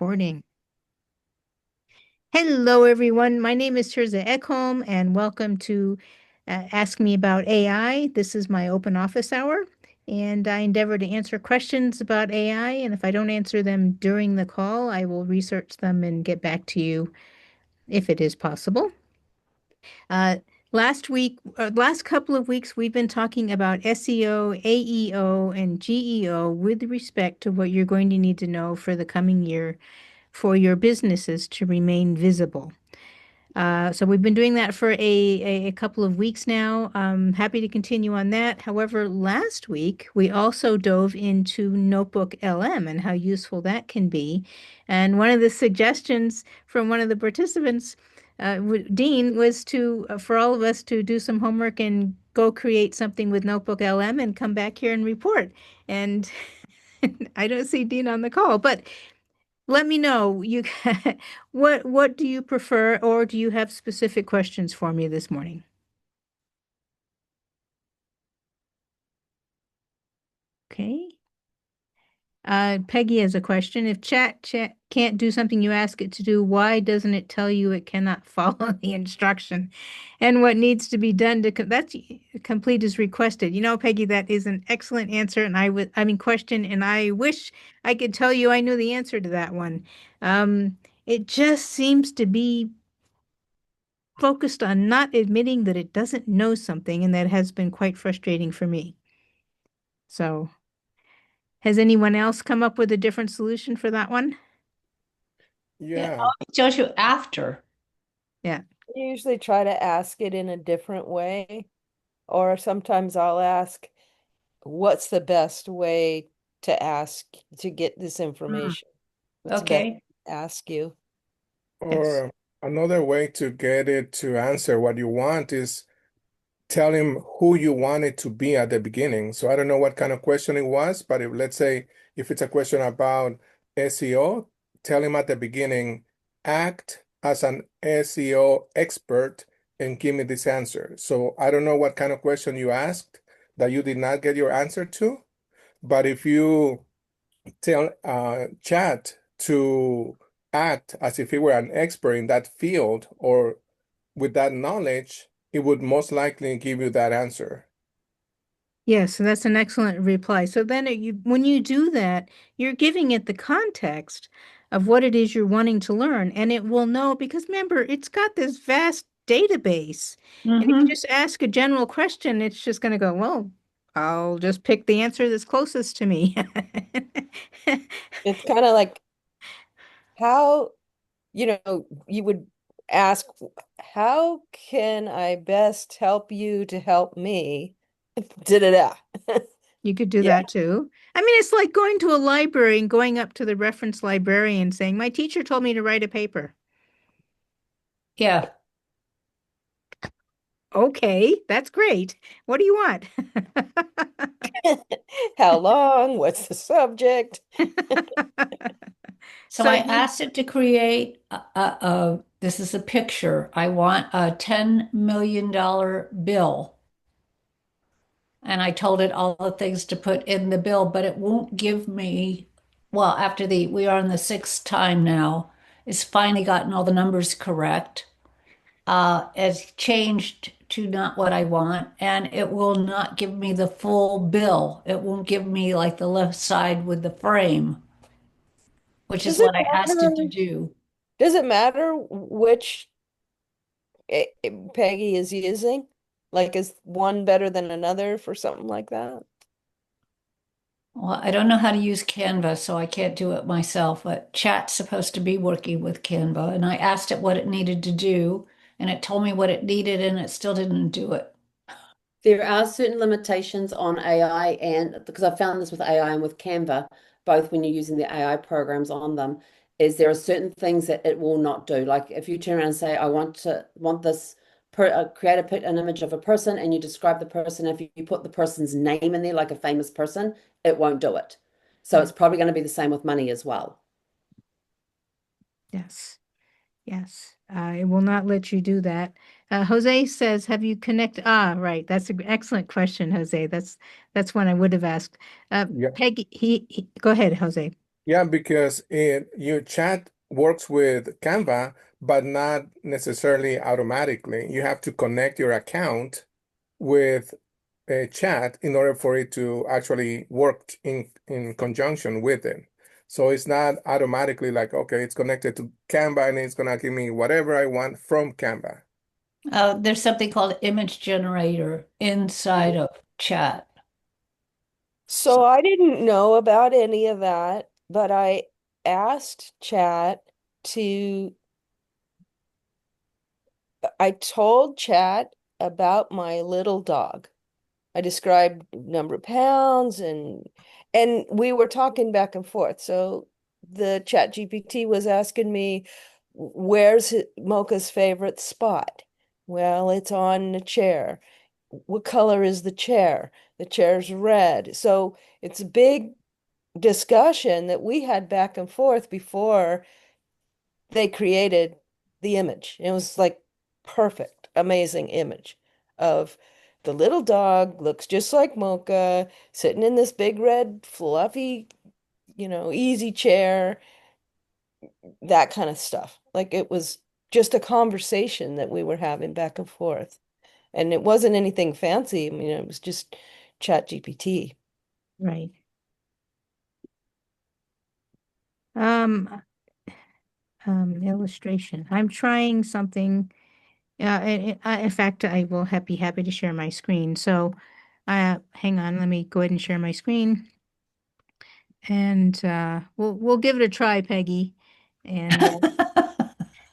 recording. Hello, everyone. My name is Terza Ekholm, and welcome to Ask Me About AI. This is my open office hour, and I endeavor to answer questions about AI. And if I don't answer them during the call, I will research them and get back to you if it is possible. Uh, last couple of weeks, we've been talking about SEO, AEO, and GEO with respect to what you're going to need to know for the coming year for your businesses to remain visible. So we've been doing that for a couple of weeks now. Happy to continue on that. However, last week we also dove into NotebookLM and how useful that can be. And one of the suggestions from one of the participants, Dean, was to for all of us to do some homework and go create something with NotebookLM and come back here and report. And I don't see Dean on the call, but let me know what do you prefer, or do you have specific questions for me this morning? Okay. Peggy has a question. If chat can't do something you ask it to do, why doesn't it tell you it cannot follow the instruction? And what needs to be done to that's complete as requested. You know, Peggy, that is an excellent answer, and question, and I wish I could tell you I knew the answer to that one. It just seems to be focused on not admitting that it doesn't know something, and that has been quite frustrating for me. So, has anyone else come up with a different solution for that one? Yeah, Yeah, it tells you after. Yeah. I usually try to ask it in a different way, or sometimes I'll ask, what's the best way to ask to get this Mm, information? What's the best okay. to ask you? Yes. or another way to get it to answer what you want is tell him who you want it to be at the beginning. So I don't know what kind of question it was, but if, let's say if it's a question about SEO, tell him at the beginning, act as an SEO expert and give me this answer. So I don't know what kind of question you asked that you did not get your answer to, but if you tell chat to act as if he were an expert in that field or with that knowledge, it would most likely give you that answer. Yes, so that's an excellent reply. So then when you do that, you're giving it the context of what it is you're wanting to learn, and it will know because remember, it's got this vast database. And if you Mm-hmm. just ask a general question, it's just going to go, well, I'll just pick the answer that's closest to me. It's kind of like how, you would ask, how can I best help you to help me? Da-da-da. You could do Yeah. that too. I mean, it's like going to a library and going up to the reference librarian saying, my teacher told me to write a paper. Yeah. Okay, that's great. What do you want? How long? What's the subject? So So I you, asked it to create this is a picture. I want a $10 million bill. And I told it all the things to put in the bill, but it won't give me, well, we are on the sixth time now. It's finally gotten all the numbers correct. It's changed to not what I want, and it will not give me the full bill. It won't give me like the left side with the frame, which is Does it what I asked it to matter? do. Does it matter which Peggy is using? Like, is one better than another for something like that? Well, I don't know how to use Canva, so I can't do it myself, but Chat's supposed to be working with Canva, and I asked it what it needed to do, and it told me what it needed, and it still didn't do it. There are certain limitations on AI, and because I've found this with AI and with Canva, both when you're using the AI programs on them, is there are certain things that it will not do. Like if you turn around and say, want this create an image of a person, and you describe the person, if you put the person's name in there, like a famous person, it won't do it. So yeah, it's probably going to be the same with money as well. yes, yes. I will not let you do that. Jose says, "Have you connected?" Ah, right. That's an excellent question, Jose. That's one I would have asked. Yeah. Peggy, go ahead, Jose. Yeah, because your chat works with Canva, but not necessarily automatically. You have to connect your account with a chat in order for it to actually work in conjunction with it. So it's not automatically like, okay, it's connected to Canva and it's gonna give me whatever I want from Canva. There's something called image generator inside of chat. So I didn't know about any of that, but I asked Chat to, I told Chat about my little dog. I described number of pounds and we were talking back and forth. So the Chat GPT was asking me, where's Mocha's favorite spot? Well, it's on the chair. What color is the chair? The chair's red. So it's a big discussion that we had back and forth before they created the image. It was like perfect, amazing image of the little dog looks just like Mocha sitting in this big red fluffy, easy chair, that kind of stuff. Like it was just a conversation that we were having back and forth. And it wasn't anything fancy. I mean, it was just Chat GPT. Right. Um, illustration. I'm trying something. In fact, I will be happy to share my screen. So, hang on, let me go ahead and share my screen, and we'll give it a try, Peggy. And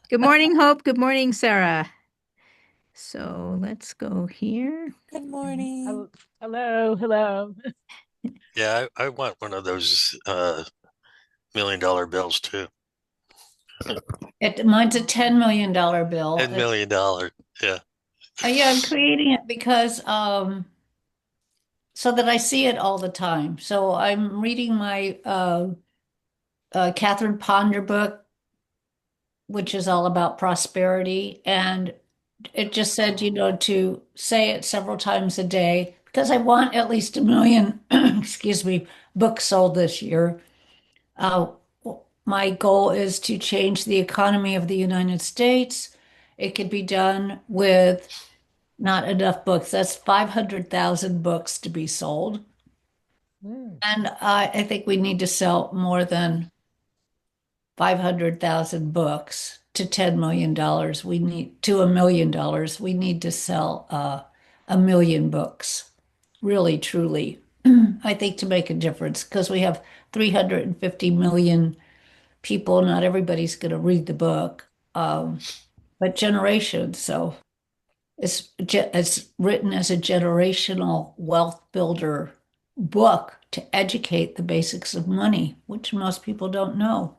good morning, Hope. Good morning, Sarah. So let's go here. Good morning. Hello, hello. Yeah, I want one of those $1 million bills too. Mine's a $10 million bill. $10 million. Yeah. Yeah, I'm creating it because so that I see it all the time. So I'm reading my Catherine Ponder book, which is all about prosperity, and it just said, to say it several times a day because I want at least 1 million, excuse me, books sold this year. Uh, my goal is to change the economy of the United States. It could be done with not enough books. That's 500,000 books to be sold. And I think we need to sell more than 500,000 books to $10 million. We need to $1 million. We need to sell 1 million books, really, truly. I think to make a difference because we have 350 million people. Not everybody's going to read the book, but generations. So it's written as a generational wealth builder book to educate the basics of money, which most people don't know.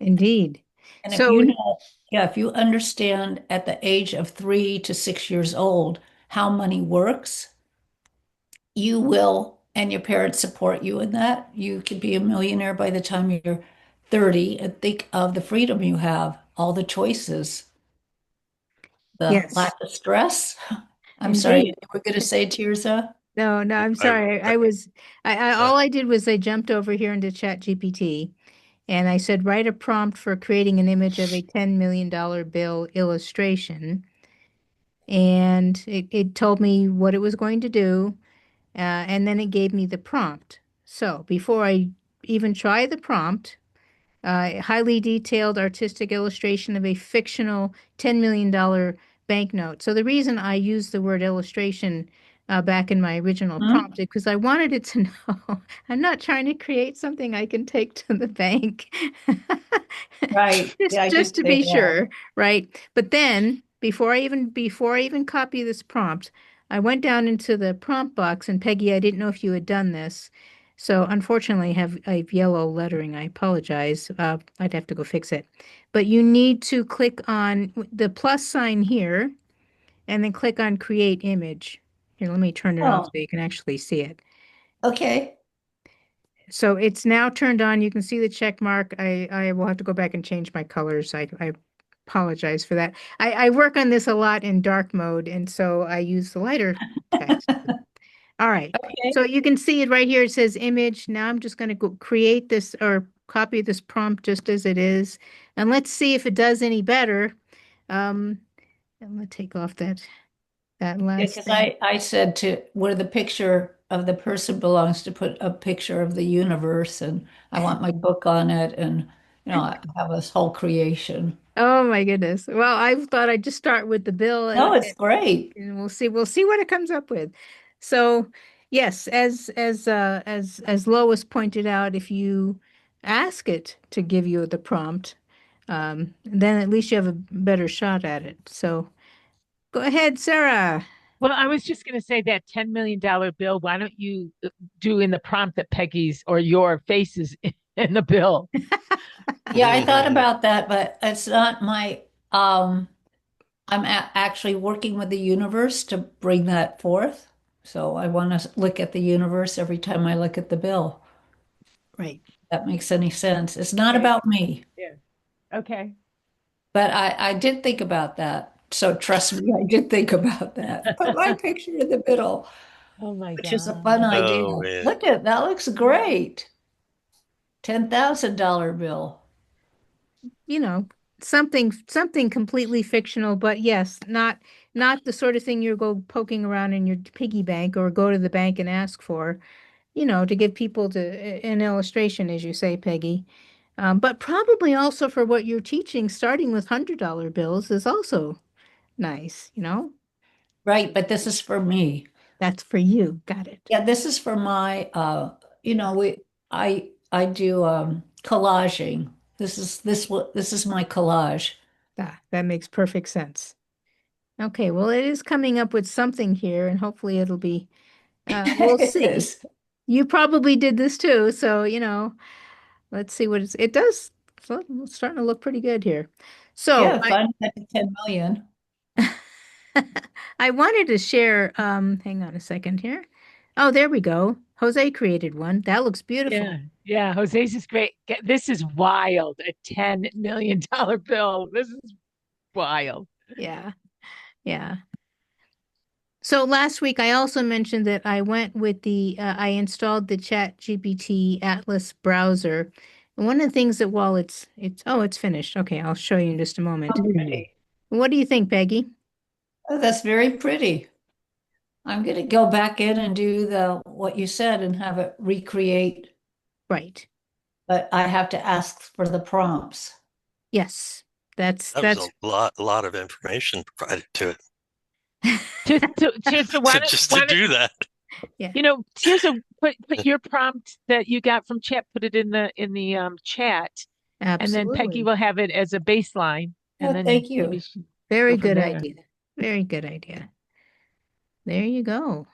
Indeed. And if So, you know, yeah, if you understand at the age of 3 to 6 years old how money works, you will, and your parents support you in that. You could be a millionaire by the time you're 30 and think of the freedom you have, all the choices, the yes, lack of stress. I'm sorry, you indeed. were going to say, Tirza? No, I'm I, sorry. I, I All I did was I jumped over here into ChatGPT and I said, write a prompt for creating an image of a $10 million bill illustration. And it told me what it was going to do. And then it gave me the prompt. So before I even try the prompt, highly detailed artistic illustration of a fictional $10 million banknote. So the reason I used the word illustration back in my original Hmm? prompt is because I wanted it to know I'm not trying to create something I can take to the bank. Right. Yeah, Just I did just to say be that. sure, right? But then before I even copy this prompt, I went down into the prompt box and Peggy, I didn't know if you had done this. So unfortunately, I have yellow lettering. I apologize. I'd have to go fix it. But you need to click on the plus sign here and then click on Create Image. Here, let me turn it on so Oh, you can actually see it. okay. So it's now turned on. You can see the check mark. I will have to go back and change my colors. I apologize for that. I work on this a lot in dark mode, and so I use the lighter text. All right. Okay. So you can see it right here. It says image. Now I'm just going to go create this or copy this prompt just as it is, and let's see if it does any better. And let's take off that last Because thing. I said to where the picture of the person belongs to put a picture of the universe, and I want my book on it, and I have this whole creation. Oh my goodness. Well, I thought I'd just start with the bill No, it's great. and we'll see what it comes up with. So yes, as Lois pointed out, if you ask it to give you the prompt, then at least you have a better shot at it. So go ahead, Sarah. Well, I was just going to say that $10 million bill, why don't you do in the prompt that Peggy's or your face is in the bill? Yeah, I thought about that, but it's not my I'm actually working with the universe to bring that forth. So I want to look at the universe every time I look at the bill. Right. That makes any sense. It's not Okay. about me, Yeah. Okay. but I did think about that. So trust me, I did think about that. Put my picture in the middle, Oh my which is a fun God. idea. Oh man. Look at that, looks great. $10,000 bill. You know, something completely fictional, but yes, not the sort of thing you go poking around in your piggy bank or go to the bank and ask for, to give people an illustration, as you say, Peggy. But probably also for what you're teaching, starting with $100 bills is also nice. Right, but this is for me. That's for you. Got it. Yeah, this is for my we I do collaging. This is my collage. That makes perfect sense. Okay, well, it is coming up with something here, and hopefully it'll be, we'll It see. is. You probably did this too, so, let's see it does, so it's starting to look pretty good here. So Yeah, finally got to 10 million. I wanted to share, hang on a second here. Oh, there we go. Jose created one. That looks beautiful. Yeah. Yeah. Jose's is great. This is wild. A $10 million bill. This is wild. Yeah, yeah. So last week I also mentioned that I went with I installed the ChatGPT Atlas browser. And one of the things that while it's finished. Okay, I'll show you in just a moment. Pretty. What do you think, Peggy? Oh, that's very pretty. I'm gonna go back in and do the what you said and have it recreate, Right. but I have to ask for the prompts. Yes. That's That was that's a lot of information provided to it. So why To don't, just to why don't do that. yeah, here's a put your prompt that you got from chat, put it in the chat, and then Peggy absolutely. will have it as a baseline, and Oh, then thank maybe you. she Very go from good there. idea. Very good idea. There you go.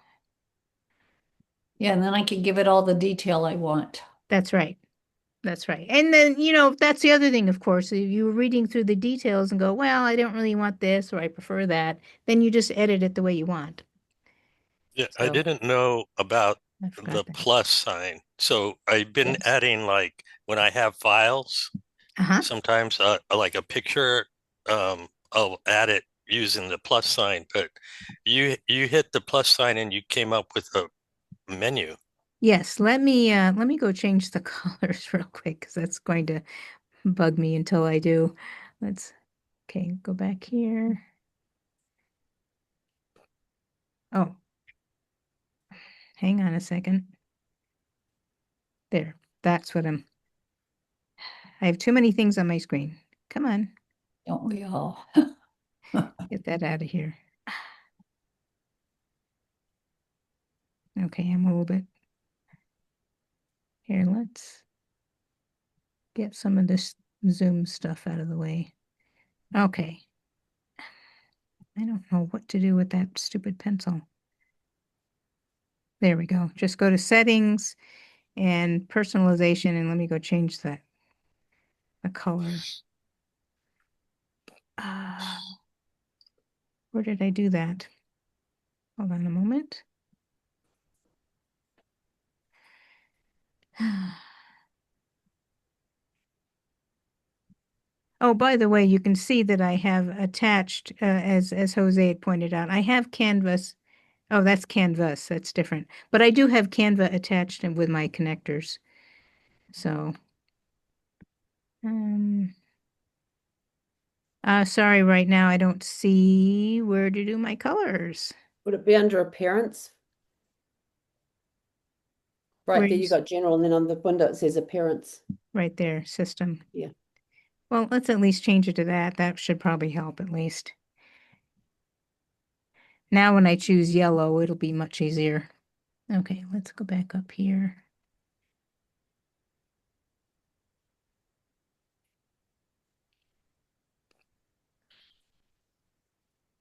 Yeah, and then I can give it all the detail I want. That's right. That's right. And then, that's the other thing, of course. If you were reading through the details and go, well, I don't really want this or I prefer that, then you just edit it the way you want. Yeah, I So didn't know about I the forgot that. plus sign. So I've been Yes. adding, like, when I have files, Uh-huh. sometimes like a picture, I'll add it using the plus sign, but you hit the plus sign and you came up with a menu. Yes, let me go change the colors real quick because that's going to bug me until I do. Let's okay, go back here. Oh, hang on a second. There. That's what I have too many things on my screen. Come on, Don't we all? get that out of here. Okay, I'm a little bit here. Let's get some of this Zoom stuff out of the way. Okay. I don't know what to do with that stupid pencil. There we go. Just go to settings and personalization and let me go change the color. Where did I do that? Hold on a moment. Oh, by the way, you can see that I have attached, as Jose had pointed out, I have Canvas. Oh, that's Canvas. That's different. But I do have Canva attached and with my connectors. So Um, sorry, right now I don't see where to do my colors. Would it be under appearance? Right there, you Where's got general, and then on the window it says appearance. right there, system. Yeah. Well, let's at least change it to that. That should probably help at least. Now when I choose yellow, it'll be much easier. Okay, let's go back up here.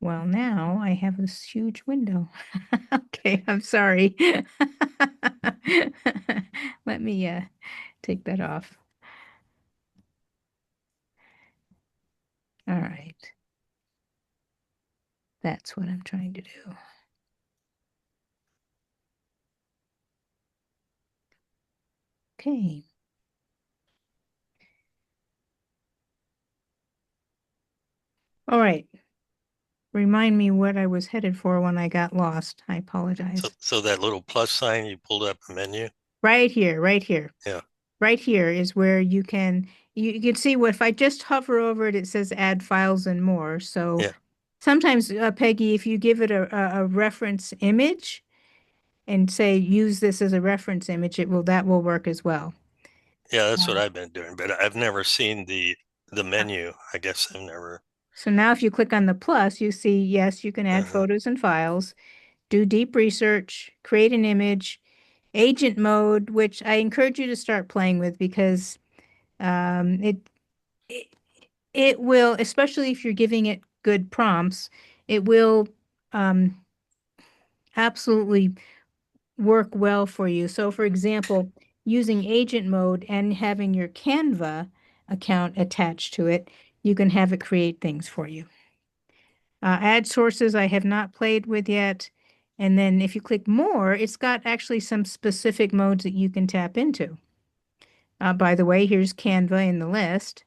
Well, now I have this huge window. Okay, I'm sorry. Let me take that off. All right. That's what I'm trying to do. Okay. All right. Remind me what I was headed for when I got lost. I apologize. So that little plus sign, you pulled up a menu. Right here, right here. Yeah. Right here is where you can see what if I just hover over it, it says add files and more. So Yeah. sometimes, Peggy, if you give it a reference image and say use this as a reference image, that will work as well. Yeah, that's what I've been doing, but I've never seen the menu. I guess I've never. So now if you click on the plus, you see, yes, you can add photos and files, do deep research, create an image, agent mode, which I encourage you to start playing with because it, it it will, especially if you're giving it good prompts, it will um, absolutely work well for you. So for example, using agent mode and having your Canva account attached to it, you can have it create things for you. Add sources I have not played with yet. And then if you click more, it's got actually some specific modes that you can tap into. By the way, here's Canva in the list.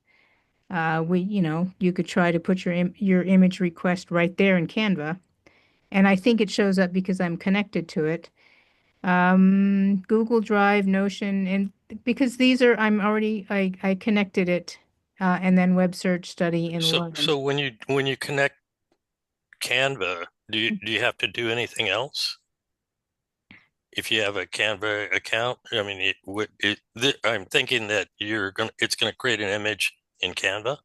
You could try to put your image request right there in Canva. And I think it shows up because I'm connected to it. Google Drive, Notion, and because I connected it, and then web search, study, and learn. So when you connect Canva, do you have to do anything else? If you have a Canva account, I mean, I'm thinking that it's gonna create an image in Canva.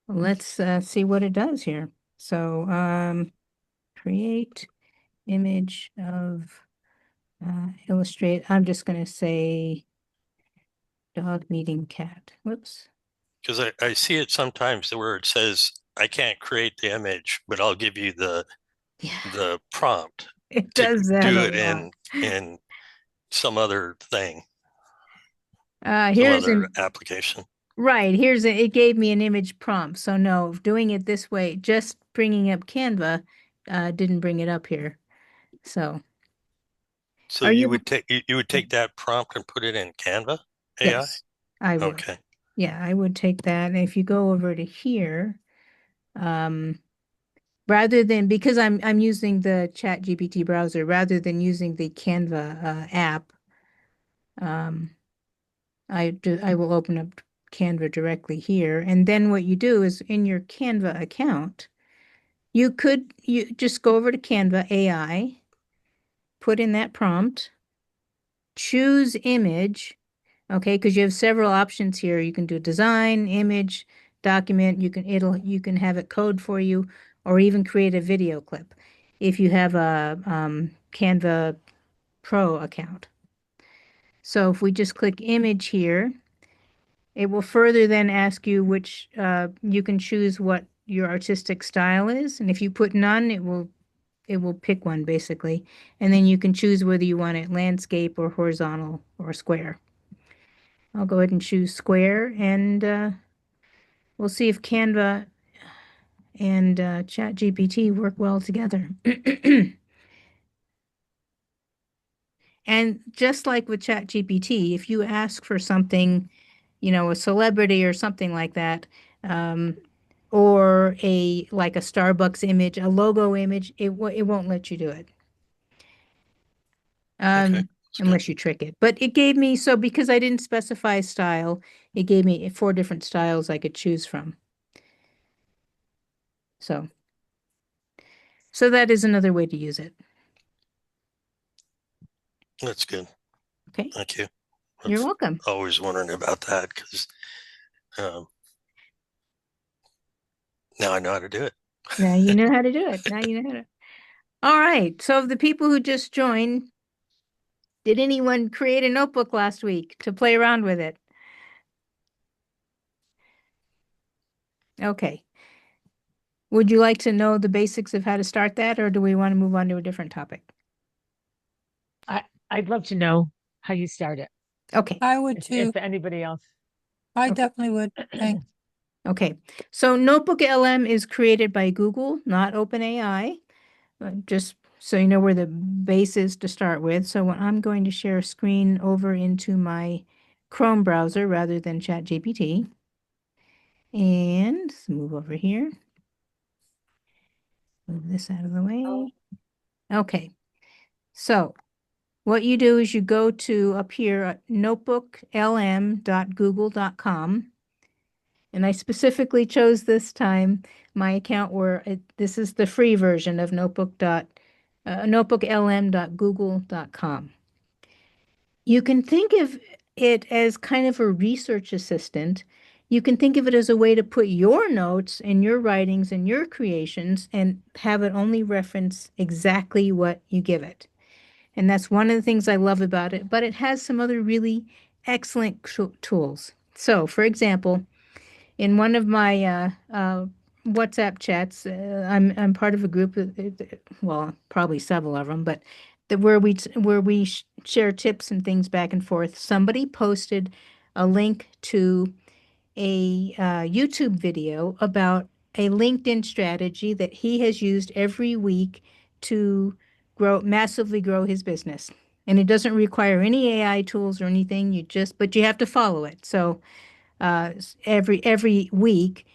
Let's see what it does here. So, create image of illustrate. I'm just going to say dog meeting cat. Whoops. Because I see it sometimes where it says I can't create the image, but I'll give you the Yeah, prompt it to does that do a it lot. in some other thing, some Here's other an application. right. It gave me an image prompt. So no, doing it this way, just bringing up Canva, didn't bring it up here. So So are you you? would take that prompt and put it in Canva AI? Yes, I would. Okay. Yeah, I would take that. And if you go over to here, um, rather than because I'm using the ChatGPT browser rather than using the Canva app, um, I will open up Canva directly here, and then what you do is in your Canva account, you just go over to Canva AI, put in that prompt, choose image, okay, because you have several options here. You can do design, image, document. You can have it code for you, or even create a video clip if you have a Canva Pro account. So if we just click image here, it will further then ask you which you can choose what your artistic style is, and if you put none, it will pick one basically, and then you can choose whether you want it landscape or horizontal or square. I'll go ahead and choose square, and we'll see if Canva and ChatGPT work well together. And just like with ChatGPT, if you ask for something, a celebrity or something like that, um, or like a Starbucks image, a logo image, it won't let you do it. Okay. unless you trick it. But it gave me, so because I didn't specify style, it gave me 4 different styles I could choose from. So that is another way to use it. That's good. Okay. Thank you. You're welcome. Always wondering about that because now I know how to do it. Now you know how to do it. Now you know how to. All right. So of the people who just joined, did anyone create a notebook last week to play around with it? Okay. Would you like to know the basics of how to start that, or do we want to move on to a different topic? I'd love to know how you start it. Okay. I would too. If anybody else. I Okay. definitely would. Thanks. Okay. So NotebookLM is created by Google, not OpenAI. Just so you know where the base is to start with. So I'm going to share a screen over into my Chrome browser rather than ChatGPT. And let's move over here. Move this out of the way. Okay. So what you do is you go to up here at notebooklm.google.com. And I specifically chose this time my account where this is the free version of notebooklm.google.com. You can think of it as kind of a research assistant. You can think of it as a way to put your notes and your writings and your creations and have it only reference exactly what you give it. And that's one of the things I love about it, but it has some other really excellent tools. So, for example, in one of my WhatsApp chats, I'm part of a group, well, probably several of them, but where we share tips and things back and forth. Somebody posted a link to a YouTube video about a LinkedIn strategy that he has used every week to massively grow his business. And it doesn't require any AI tools or anything. But you have to follow it. So every week.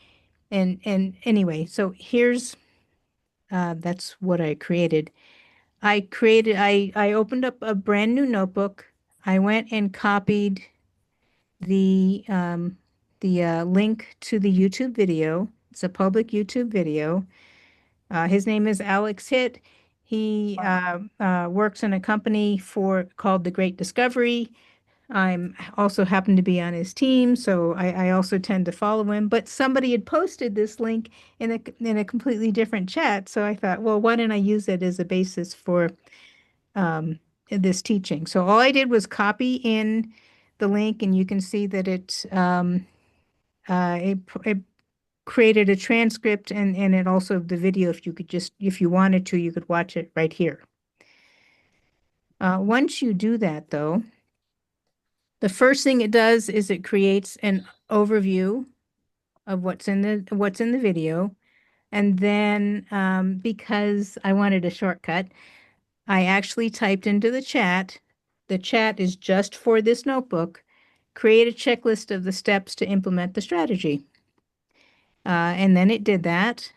And anyway, so here's that's what I created. I opened up a brand new notebook. I went and copied the link to the YouTube video. It's a public YouTube video. His name is Alex Hitt. He works in a company called The Great Discovery. I'm also happen to be on his team, so I also tend to follow him. But somebody had posted this link in a completely different chat, so I thought, well, why don't I use it as a basis for this teaching? So all I did was copy in the link, and you can see that it created a transcript and it also the video. If you wanted to, you could watch it right here. Once you do that, though. The first thing it does is it creates an overview of what's in the video. And then because I wanted a shortcut, I actually typed into the chat. The chat is just for this notebook. Create a checklist of the steps to implement the strategy. And then it did that.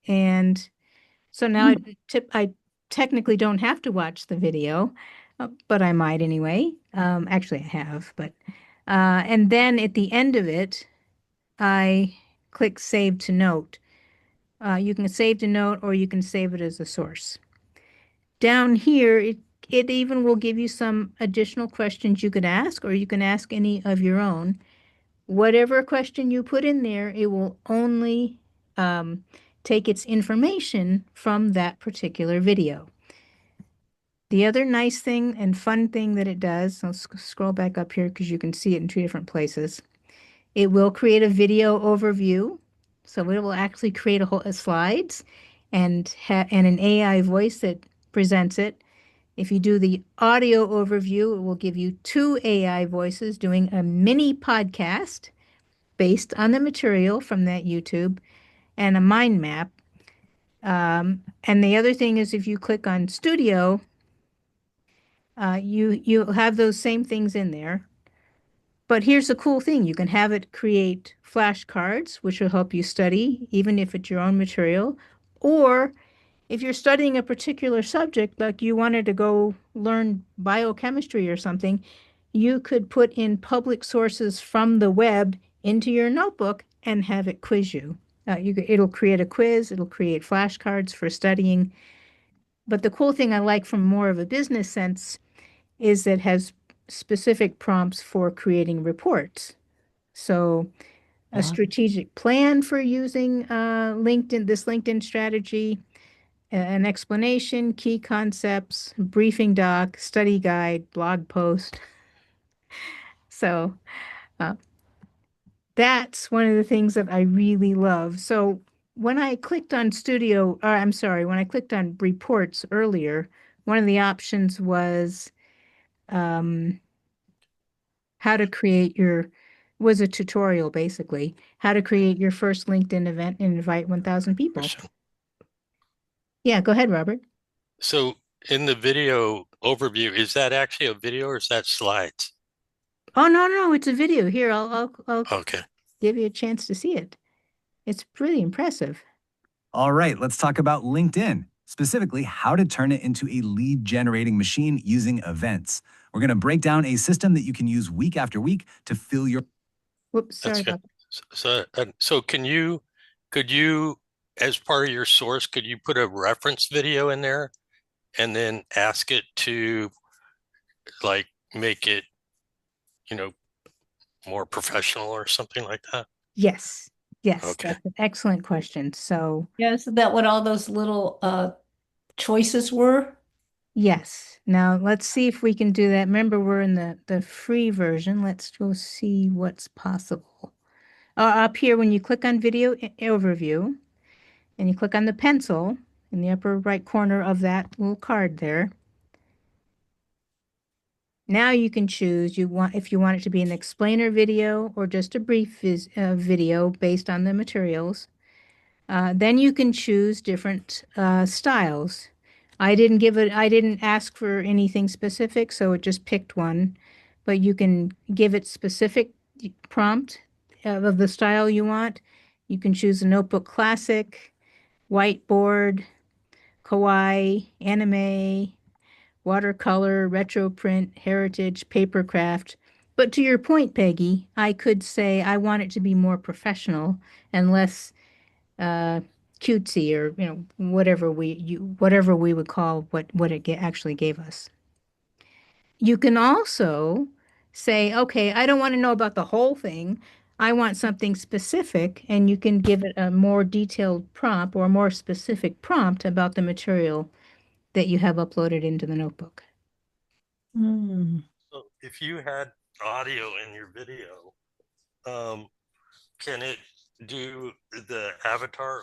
And so now I technically don't have to watch the video, but I might anyway. Actually, I have, but and then at the end of it, I click Save to Note. You can save to note or you can save it as a source. Down here, it even will give you some additional questions you could ask, or you can ask any of your own. Whatever question you put in there, it will only take its information from that particular video. The other nice thing and fun thing that it does, I'll scroll back up here because you can see it in 2 different places. It will create a video overview. So it will actually create a slides and an AI voice that presents it. If you do the audio overview, it will give you 2 AI voices doing a mini podcast based on the material from that YouTube and a mind map. And the other thing is if you click on Studio, you have those same things in there. But here's the cool thing. You can have it create flashcards, which will help you study, even if it's your own material. Or if you're studying a particular subject, like you wanted to go learn biochemistry or something, you could put in public sources from the web into your notebook and have it quiz you. It'll create a quiz, it'll create flashcards for studying. But the cool thing I like from more of a business sense is that it has specific prompts for creating reports. So a Yeah. strategic plan for using this LinkedIn strategy, an explanation, key concepts, briefing doc, study guide, blog post. So uh, that's one of the things that I really love. So when I clicked on when I clicked on reports earlier, one of the options was um, how to create was a tutorial basically, how to create your first LinkedIn event and invite 1,000 people. Question. Yeah, go ahead, Robert. So in the video overview, is that actually a video or is that slides? Oh, no, no, it's a video. Here, I'll Okay. give you a chance to see it. It's pretty impressive. All right, let's talk about LinkedIn, specifically how to turn it into a lead generating machine using events. We're going to break down a system that you can use week after week to fill your. Whoops, That's sorry good. about that. So could you, as part of your source, could you put a reference video in there and then ask it to like make it, more professional or something like that? Yes, yes, Okay. that's an excellent question. So, Yeah, isn't that what all those little choices were? yes. Now let's see if we can do that. Remember, we're in the free version. Let's go see what's possible. Up here, when you click on video overview and you click on the pencil in the upper right corner of that little card there, now you can choose if you want it to be an explainer video or just a brief video based on the materials. Then you can choose different styles. I didn't ask for anything specific, so it just picked one. But you can give it specific prompt of the style you want. You can choose a notebook classic, whiteboard, kawaii, anime, watercolor, retro print, heritage, papercraft. But to your point, Peggy, I could say I want it to be more professional and less uh, cutesy, or whatever we would call what it actually gave us. You can also say, okay, I don't want to know about the whole thing. I want something specific, and you can give it a more detailed prompt or a more specific prompt about the material that you have uploaded into the notebook. Hmm. So if you had audio in your video, can it do the avatar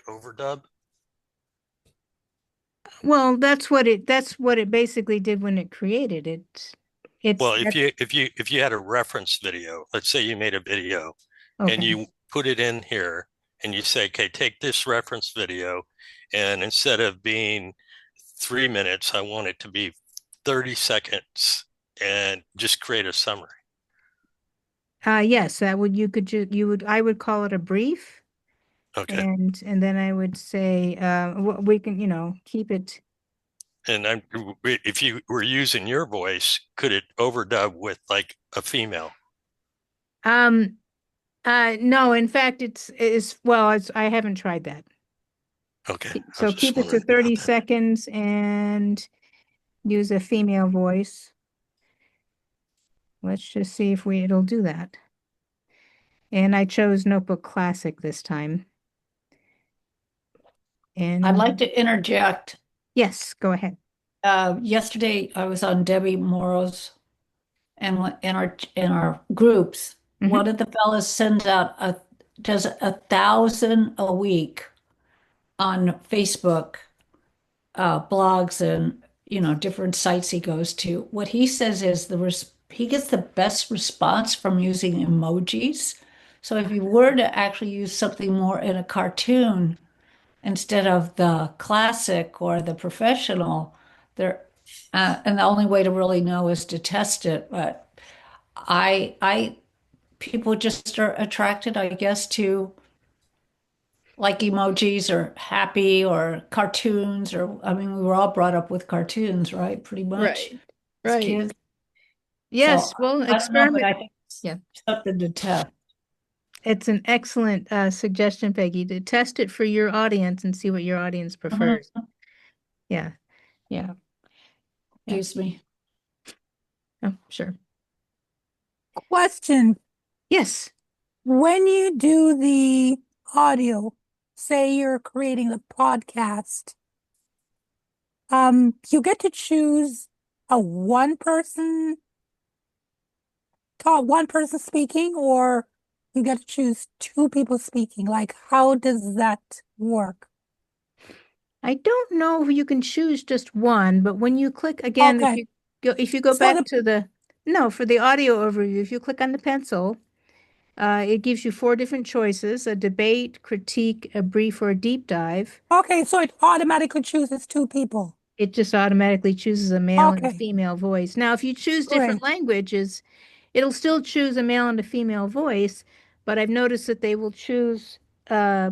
overdub? Well, that's what it basically did when it created it. Well, if you had a reference video, let's say you made a video and Okay. you put it in here and you say, okay, take this reference video, and instead of being 3 minutes, I want it to be 30 seconds and just create a summary. Yes, that would I would call it a brief, Okay. and then I would say we can, keep it. And if you were using your voice, could it overdub with like a female? Um, no, in fact, I haven't tried that. Okay. I So was just keep it to wondering 30 about that. seconds and use a female voice. Let's just see if it'll do that. And I chose Notebook Classic this time. And I'd like to interject. yes, go ahead. Yesterday, I was on Debbie Morrow's and in our groups. Mhm. One of the fellas sends out does 1,000 a week on Facebook, blogs and different sites he goes to. What he says is he gets the best response from using emojis. So if you were to actually use something more in a cartoon instead of the classic or the professional, there, and the only way to really know is to test it. But I people just are attracted, I guess, to like emojis or happy or cartoons or I mean we were all brought up with cartoons, right? Pretty much Right. as Right. kids. So Yes. Well, I don't know, but experiment. I think it's Yeah. something to test. It's an excellent suggestion, Peggy, to test it for your audience and see what your audience prefers. Mhm. Yeah. Yeah. Yeah. Excuse me. Oh, sure. Question. Yes. When you do the audio, say you're creating a podcast, you get to choose a one person speaking, or you get to choose two people speaking. Like, how does that work? I don't know if you can choose just one, but when you click again, Okay. if you go So back to no, for the audio overview, if you click on the pencil, it gives you four different choices: a debate, critique, a brief, or a deep dive. okay, so it automatically chooses two people. It just automatically chooses a male and a Okay, female voice. Now, if you choose different great. languages, it'll still choose a male and a female voice, but I've noticed that they will choose uh,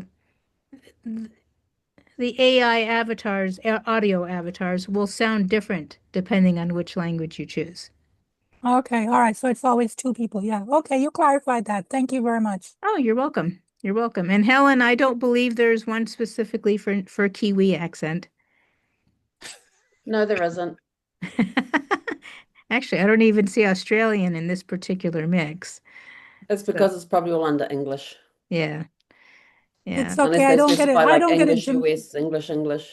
the AI avatars, audio avatars will sound different depending on which language you choose. Okay, all right. So it's always two people. Yeah. Okay, you clarified that. Thank you very much. Oh, you're welcome. You're welcome. And Helen, I don't believe there's one specifically for Kiwi accent. No, there isn't. Actually, I don't even see Australian in this particular mix. It's So, because it's probably all under English. yeah, yeah, It's okay. Unless they specify I like don't get a English US, English.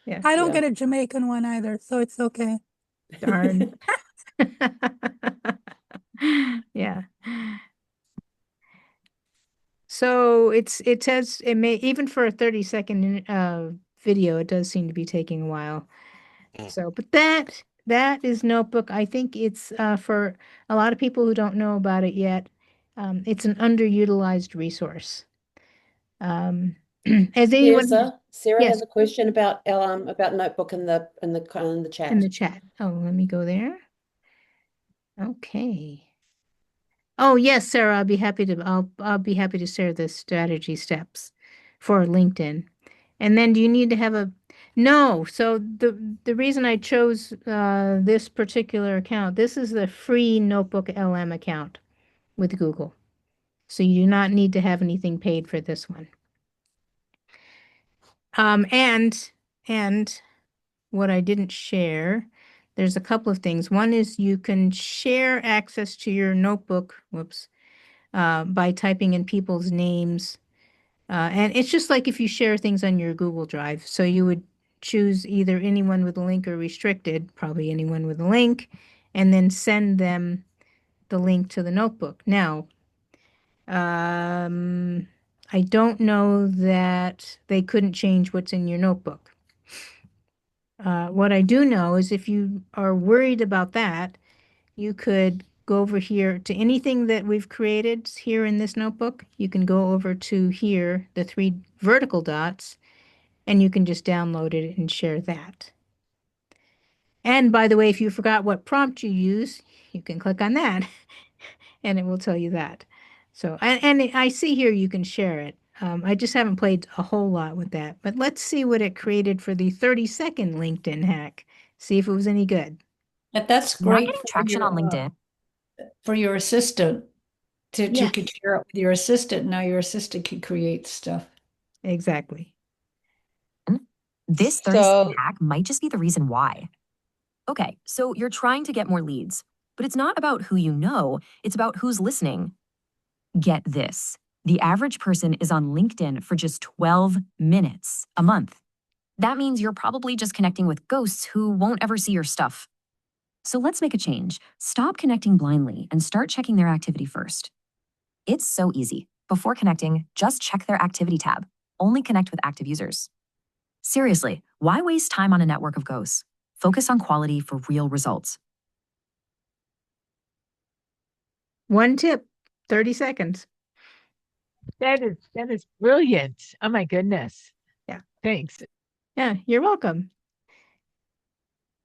yeah. I don't Yeah. get a Jamaican one either, so it's okay. Darn. Yeah. So it says it may even for a 30-second video, it does seem to be taking a while. Mm. So, but that is Notebook. I think it's for a lot of people who don't know about it yet. It's an underutilized resource. As anyone who's Sarah yes, has a question about Notebook in the in chat. the chat. Oh, let me go there. Okay. Oh yes, Sarah, I'll be happy to share the strategy steps for LinkedIn. And then do you need to have a no, so the reason I chose this particular account, this is the free NotebookLM account with Google. So you do not need to have anything paid for this one. And what I didn't share, there's a couple of things. One is you can share access to your notebook, whoops, by typing in people's names. And it's just like if you share things on your Google Drive. So you would choose either anyone with a link or restricted, probably anyone with a link, and then send them the link to the notebook. Now, I don't know that they couldn't change what's in your notebook. What I do know is if you are worried about that, you could go over here to anything that we've created here in this notebook. You can go over to here, the three vertical dots, and you can just download it and share that. And by the way, if you forgot what prompt you use, you can click on that and it will tell you that. So, and I see here you can share it. I just haven't played a whole lot with that, but let's see what it created for the 30-second LinkedIn hack. See if it was any good. But that's Not great getting traction on LinkedIn. for your assistant to Yeah. you could share it with your assistant. Now your assistant can create stuff. Exactly. This 30-second So hack might just be the reason why. Okay, so you're trying to get more leads, but it's not about who you know, it's about who's listening. Get this. The average person is on LinkedIn for just 12 minutes a month. That means you're probably just connecting with ghosts who won't ever see your stuff. So let's make a change. Stop connecting blindly and start checking their activity first. It's so easy. Before connecting, just check their activity tab. Only connect with active users. Seriously, why waste time on a network of ghosts? Focus on quality for real results. One tip, 30 seconds. That is brilliant. Oh my goodness. Yeah. Thanks. Yeah, you're welcome.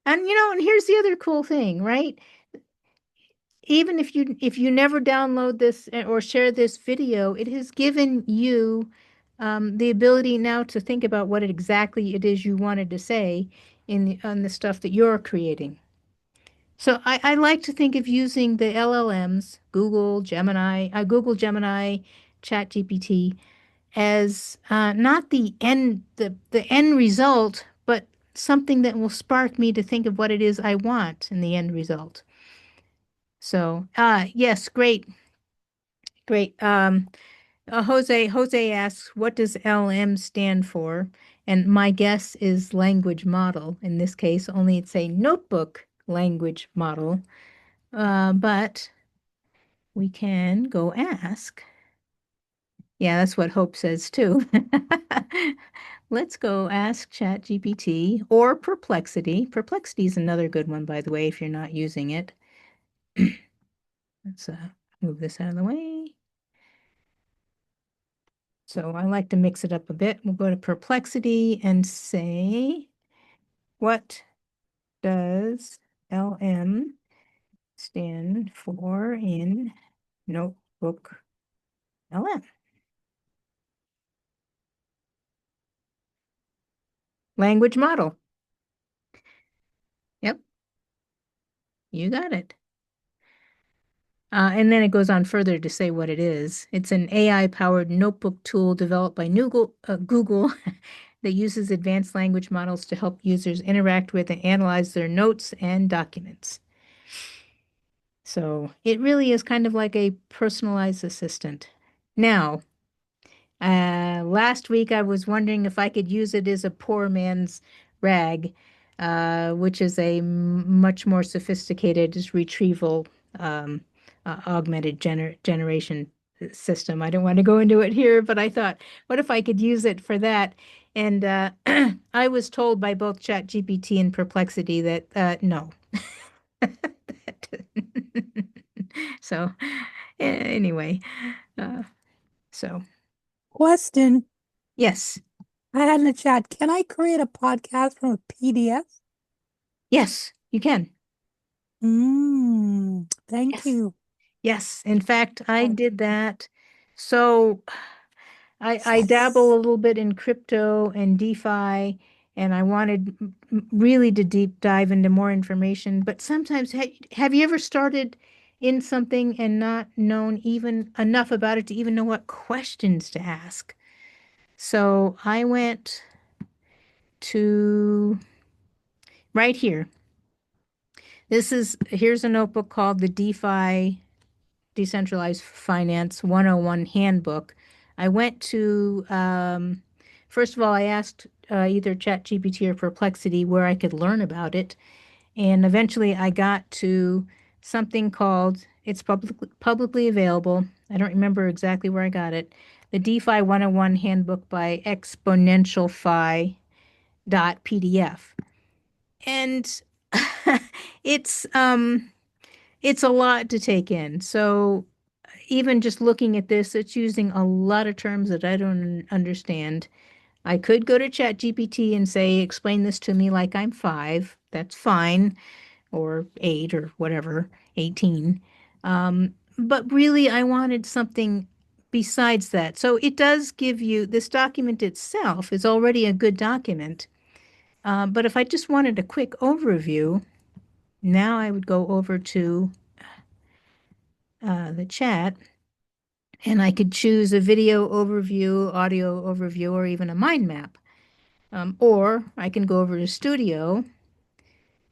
And and here's the other cool thing, right? Even if you never download this or share this video, it has given you the ability now to think about what exactly it is you wanted to say on the stuff that you're creating. So I like to think of using the LLMs, Google Gemini, ChatGPT, as not the end result, but something that will spark me to think of what it is I want in the end result. So, yes, great, great. Jose asks, what does LM stand for? And my guess is language model. In this case, only it's a notebook language model. But we can go ask. Yeah, that's what Hope says too. Let's go ask ChatGPT or Perplexity. Perplexity is another good one, by the way, if you're not using it. Let's move this out of the way. So I like to mix it up a bit. We'll go to Perplexity and say, what does LM stand for in Notebook LM? Language model. Yep, you got it. And then it goes on further to say what it is. It's an AI-powered notebook tool developed by Google that uses advanced language models to help users interact with and analyze their notes and documents. So it really is kind of like a personalized assistant. Now, last week I was wondering if I could use it as a poor man's rag, which is a much more sophisticated retrieval augmented generation system. I don't want to go into it here, but I thought, what if I could use it for that? And I was told by both ChatGPT and Perplexity that no. So anyway, so Question yes, I had in the chat. Can I create a podcast from a PDF? yes, you can. Thank Yes. you. Yes, in fact, I did that. So I dabble a little bit in crypto and DeFi, and I wanted really to deep dive into more information. But sometimes, have you ever started in something and not known even enough about it to even know what questions to ask? So I went to right here. Here's a notebook called the DeFi Decentralized Finance 101 Handbook. I went to, first of all, I asked either ChatGPT or Perplexity where I could learn about it. And eventually I got to something called, it's publicly available. I don't remember exactly where I got it. The DeFi 101 Handbook by exponentialfi.pdf. And it's it's a lot to take in. So even just looking at this, it's using a lot of terms that I don't understand. I could go to ChatGPT and say, explain this to me like I'm 5. That's fine, or 8 or whatever, 18. But really, I wanted something besides that. So it does give you, this document itself is already a good document. But if I just wanted a quick overview, now I would go over to the chat. And I could choose a video overview, audio overview, or even a mind map. Or I can go over to Studio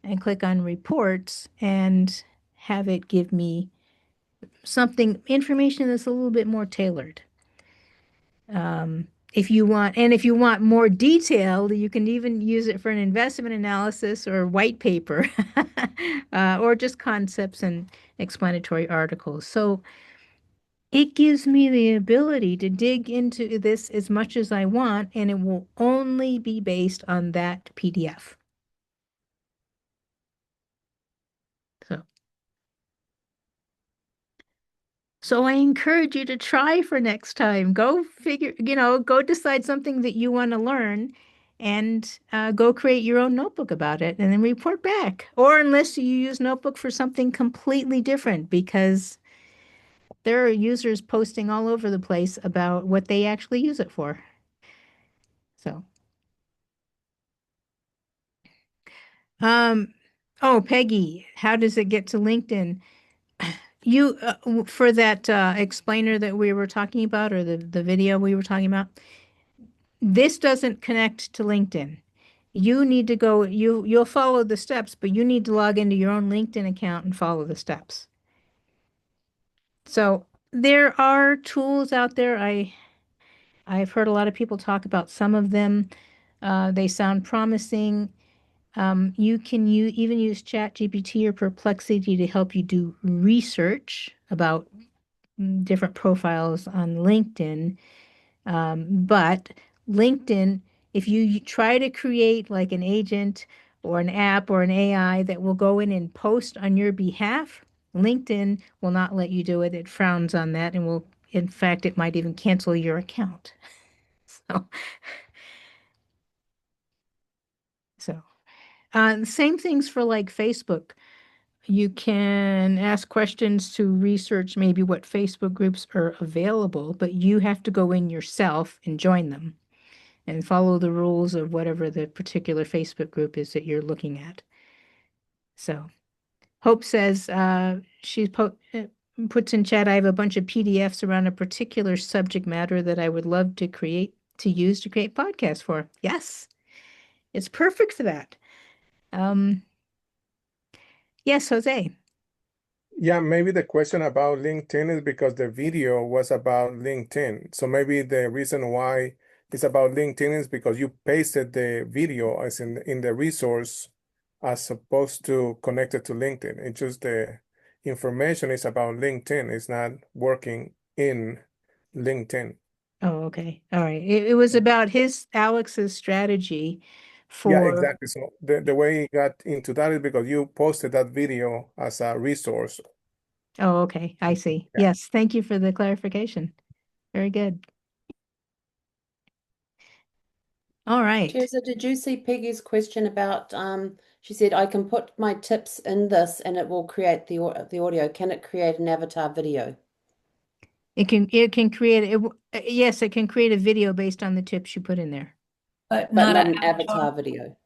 and click on Reports and have it give me information that's a little bit more tailored. If you want more detail, you can even use it for an investment analysis or white paper, or just concepts and explanatory articles. So it gives me the ability to dig into this as much as I want, and it will only be based on that PDF. So I encourage you to try for next time. Go go decide something that you want to learn and go create your own notebook about it and then report back. Or unless you use Notebook for something completely different, because there are users posting all over the place about what they actually use it for. So, um, oh, Peggy, how does it get to LinkedIn? You for that explainer that we were talking about, or the video we were talking about, this doesn't connect to LinkedIn. You need to go, you'll follow the steps, but you need to log into your own LinkedIn account and follow the steps. So there are tools out there. I've heard a lot of people talk about some of them. They sound promising. You can even use ChatGPT or Perplexity to help you do research about different profiles on LinkedIn. But LinkedIn, if you try to create like an agent or an app or an AI that will go in and post on your behalf, LinkedIn will not let you do it. It frowns on that and will, in fact, it might even cancel your account. So, so same things for like Facebook. You can ask questions to research maybe what Facebook groups are available, but you have to go in yourself and join them and follow the rules of whatever the particular Facebook group is that you're looking at. So Hope says puts in chat, I have a bunch of PDFs around a particular subject matter that I would love to use to create podcasts for. Yes, it's perfect for that. Yes, Jose. Yeah, maybe the question about LinkedIn is because the video was about LinkedIn. So maybe the reason why it's about LinkedIn is because you pasted the video as in the resource as opposed to connected to LinkedIn. It's just the information is about LinkedIn. It's not working in LinkedIn. Oh, okay. All right. It was about Alex's strategy Yeah, for, exactly. So the way it got into that is because you posted that video as a resource. oh, okay. I see. Yeah. Yes. Thank you for the clarification. Very good. All right. Terza, did you see Peggy's question about she said I can put my tips in this and it will create the audio. Can it create an avatar video? It can create yes, it can create a video based on the tips you put in there. But But not not an an avatar video.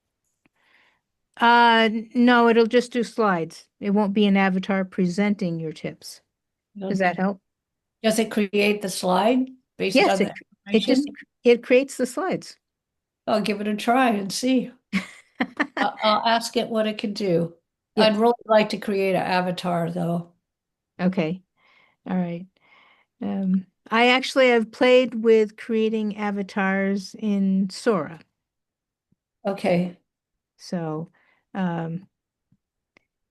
No, it'll just do slides. It won't be an avatar presenting your tips. Does that help? Does it create the slide based Yes, on the it just information? it creates the slides. I'll give it a try and see. I'll ask it what it can do. Yeah. I'd really like to create an avatar though. Okay. All right. I actually have played with creating avatars in Sora. Okay. So,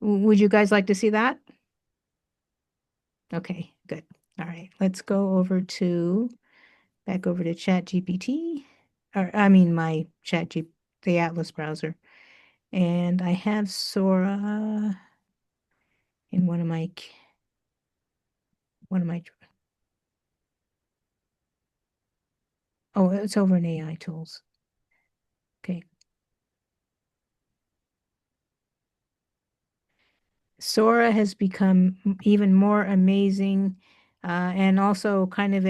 would you guys like to see that? Okay, good. All right, let's go back over to ChatGPT, or I mean my the Atlas browser. And I have Sora in one of my, oh, it's over in AI tools. Okay. Sora has become even more amazing, and also kind of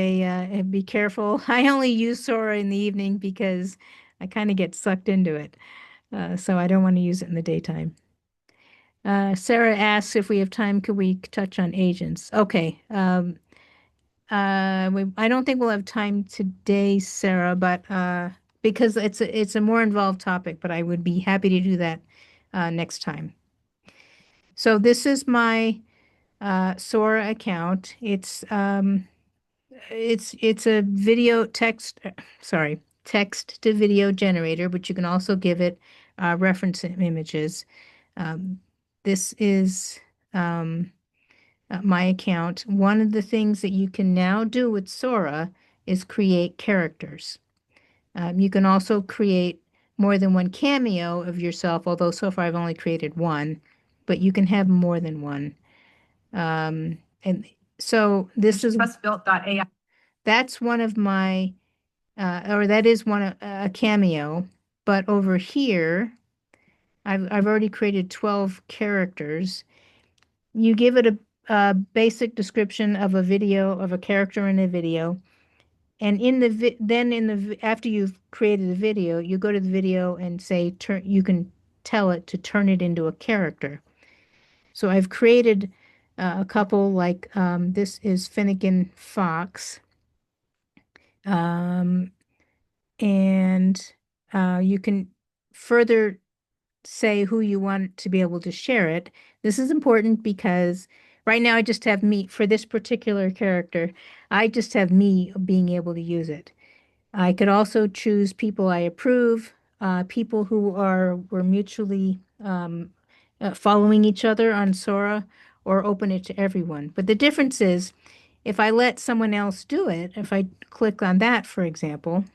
be careful. I only use Sora in the evening because I kind of get sucked into it. So I don't want to use it in the daytime. Sarah asks if we have time, could we touch on agents? Okay. I don't think we'll have time today, Sarah, but because it's a more involved topic, but I would be happy to do that next time. So this is my Sora account. It's a text to video generator, but you can also give it reference images. This is my account. One of the things that you can now do with Sora is create characters. You can also create more than one cameo of yourself, although so far I've only created one, but you can have more than one. And so this is built.ai. That's one of my, or that is a cameo. But over here, I've already created 12 characters. You give it a basic description of a character in a video, And after you've created a video, you go to the video and say you can tell it to turn it into a character. So I've created a couple like this is Finnegan Fox. Um, and you can further say who you want to be able to share it. This is important because right now I just have me for this particular character. I just have me being able to use it. I could also choose people I approve, people who were mutually following each other on Sora, or open it to everyone. But the difference is, if I let someone else do it, if I click on that, for example,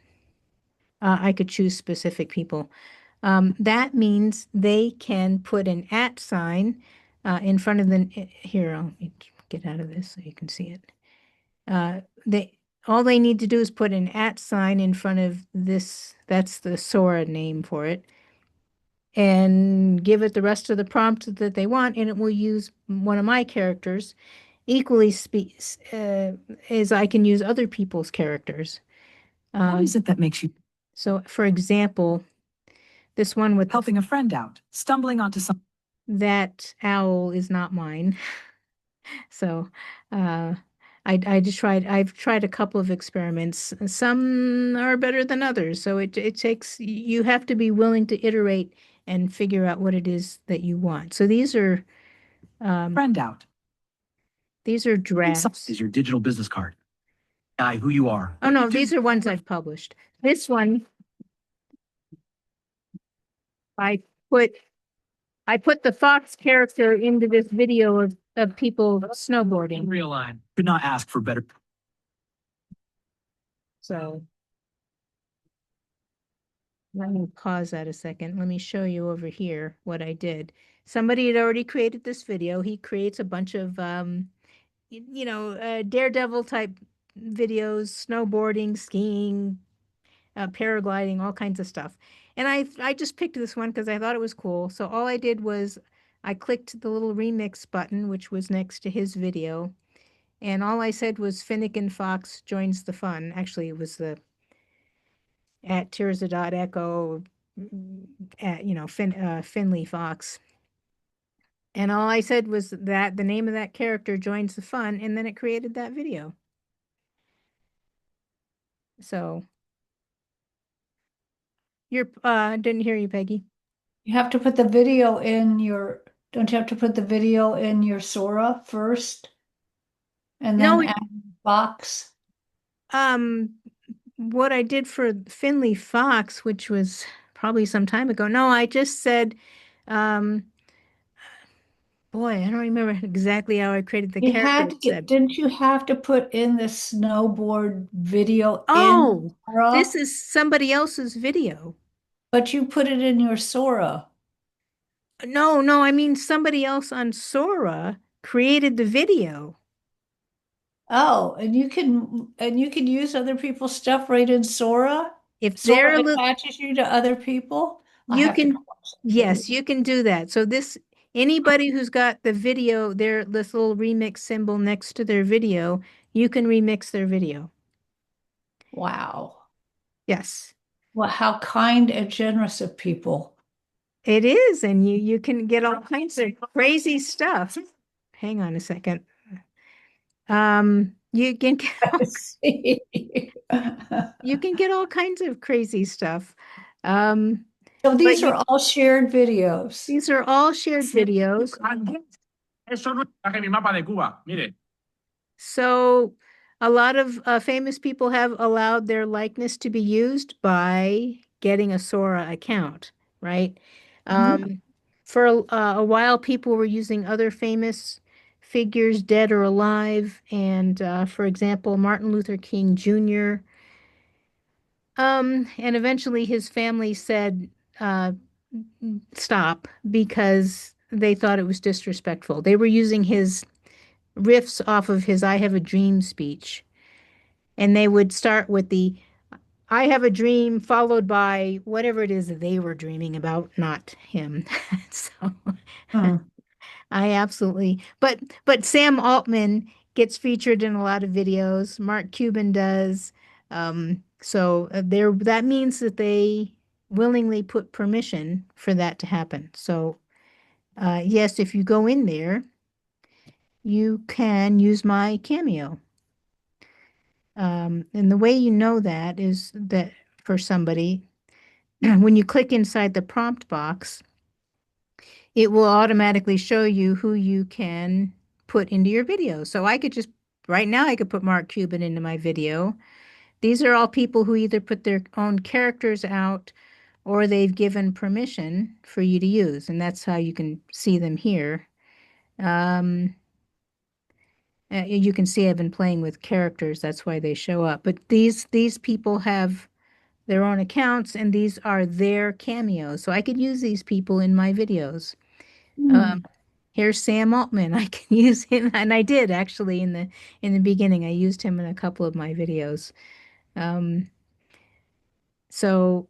I could choose specific people. That means they can put an @ sign in front of the, here, I'll get out of this so you can see it. They all they need to do is put an @ sign in front of this, that's the Sora name for it, and give it the rest of the prompt that they want, and it will use one of my characters. Equally as I can use other people's characters. What is it that makes you So, for example, this one with helping a friend out, stumbling onto some? that owl is not mine. So, I've tried a couple of experiments. Some are better than others. So it takes, you have to be willing to iterate and figure out what it is that you want. So these are Friend out. These are drafts. Is your digital business card. Guy, who you are. Oh no, these are ones I've published. This one, I put I put the fox character into this video of people snowboarding. Realign. Could not ask for better. So let me pause that a second. Let me show you over here what I did. Somebody had already created this video. He creates a bunch of daredevil type videos, snowboarding, skiing, paragliding, all kinds of stuff. And I just picked this one because I thought it was cool. So all I did was I clicked the little remix button, which was next to his video. And all I said was Finnegan Fox joins the fun. Actually, it was the at Terza.echo at, Finley Fox. And all I said was that the name of that character joins the fun, and then it created that video. So didn't hear you, Peggy. You have to put the video in your, don't you have to put the video in your Sora first? And No, then add box? What I did for Finley Fox, which was probably some time ago. No, I just said, boy, I don't remember exactly how I created the You character. had to didn't you have to put in the snowboard video Oh, in Sora? this is somebody else's video. But you put it in your Sora. No, I mean somebody else on Sora created the video. Oh, and you can use other people's stuff right in Sora? If Sora they're attaches you to other people? I you have to can, go watch the yes, video. you can do that. So anybody who's got the video, this little remix symbol next to their video, you can remix their video. Wow. Yes. Well, how kind and generous of people. It is, and you can get all kinds of crazy stuff. Hang on a second. You can get you can get all kinds of crazy stuff. So these are all shared videos. These are all shared videos. Eso no es mi mapa de Cuba, mire. So a lot of famous people have allowed their likeness to be used by getting a Sora account, right? For a while, people were using other famous figures, dead or alive, and for example, Martin Luther King Jr. And eventually his family said, stop, because they thought it was disrespectful. They were using his riffs off of his I Have a Dream speech. And they would start with the I have a dream, followed by whatever it is that they were dreaming about, not him. So I absolutely, but Sam Altman gets featured in a lot of videos. Mark Cuban does. So that means that they willingly put permission for that to happen. So yes, if you go in there, you can use my Cameo. And the way you know that is that for somebody, when you click inside the prompt box, it will automatically show you who you can put into your video. So I could just, right now, I could put Mark Cuban into my video. These are all people who either put their own characters out or they've given permission for you to use. And that's how you can see them here. You can see I've been playing with characters. That's why they show up. But these people have their own accounts, and these are their cameos. So I could use these people in my videos. Here's Sam Altman. I can use him, and I did actually in the beginning. I used him in a couple of my videos. So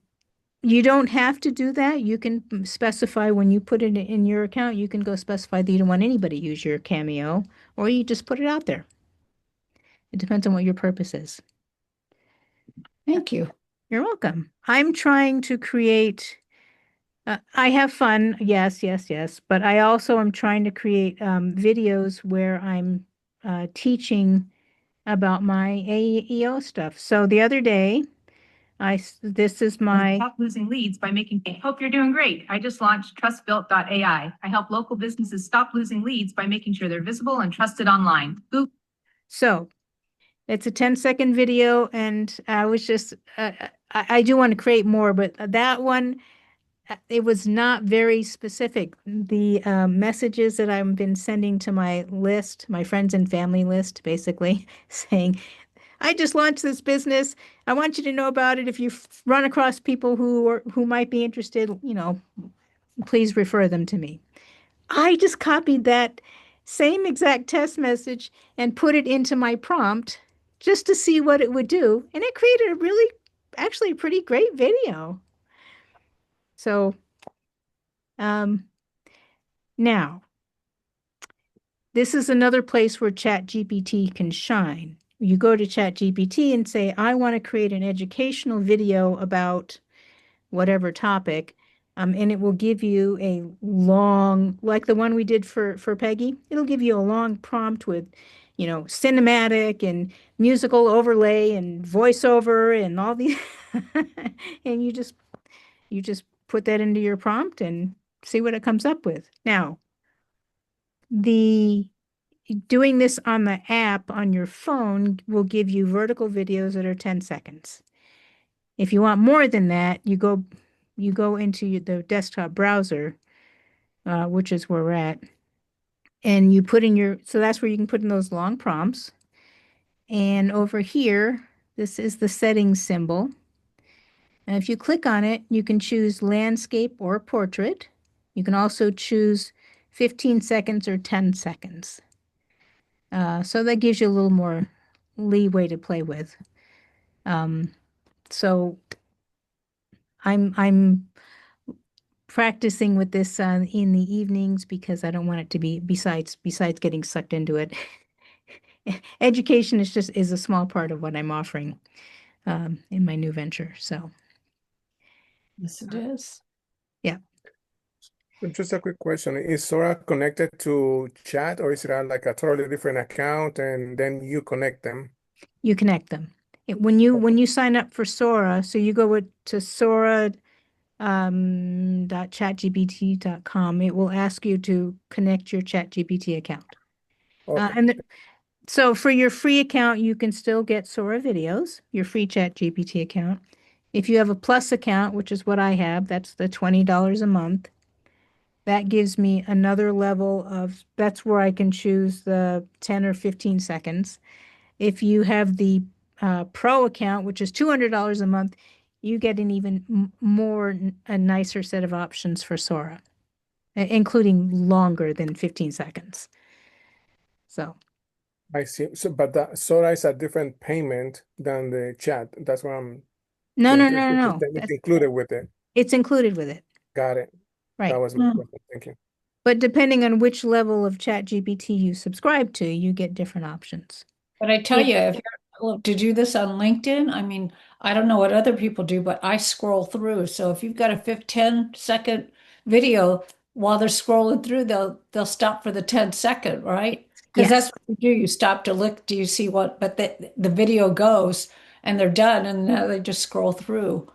you don't have to do that. You can specify when you put it in your account, you can go specify that you don't want anybody to use your cameo, or you just put it out there. It depends on what your purpose is. Thank you. You're welcome. I'm trying to create, I have fun, yes, yes, yes, but I also am trying to create videos where I'm teaching about my AEO stuff. So the other day, this is my Stop losing leads by making. Hope you're doing great. I just launched trustbuilt.ai. I help local businesses stop losing leads by making sure they're visible and trusted online. Boop. So it's a 10-second video, and I was just, I do want to create more, but that one, it was not very specific. The messages that I've been sending to my list, my friends and family list, basically saying, I just launched this business. I want you to know about it. If you run across people who might be interested, please refer them to me. I just copied that same exact test message and put it into my prompt just to see what it would do. And it created a really, actually, pretty great video. So, now, this is another place where ChatGPT can shine. You go to ChatGPT and say, I want to create an educational video about whatever topic. And it will give you a long, like the one we did for Peggy, it'll give you a long prompt with, cinematic and musical overlay and voiceover and all these, and you just put that into your prompt and see what it comes up with. Now, doing this on the app on your phone will give you vertical videos that are 10 seconds. If you want more than that, you go into the desktop browser, which is where we're at, and you put in so that's where you can put in those long prompts. And over here, this is the settings symbol. And if you click on it, you can choose landscape or portrait. You can also choose 15 seconds or 10 seconds. So that gives you a little more leeway to play with. So I'm practicing with this in the evenings because I don't want it to be besides getting sucked into it. Education is a small part of what I'm offering in my new venture. So Yes, it is. yeah. Just a quick question. Is Sora connected to chat, or is it like a totally different account and then you connect them? You connect them. When you sign up for Sora, so you go to Sora .chatgpt.com, it will ask you to connect your ChatGPT account. Okay. So for your free account, you can still get Sora videos, your free ChatGPT account. If you have a Plus account, which is what I have, that's the $20 a month. That gives me another level that's where I can choose the 10 or 15 seconds. If you have the Pro account, which is $200 a month, you get an even a nicer set of options for Sora, including longer than 15 seconds. So. I see. So, but the Sora is a different payment than the chat. That's what I'm. No. It's included with it. It's included with it. Got it. Right. That was my question. Thank you. But depending on which level of ChatGPT you subscribe to, you get different options. But I tell you, love to do this on LinkedIn. I mean, I don't know what other people do, but I scroll through. So if you've got a 10-second video, while they're scrolling through, they'll stop for the 10-second, right? Because that's Yes. what you do. You stop to look. Do you see what? But the video goes and they're done, and now they just scroll through.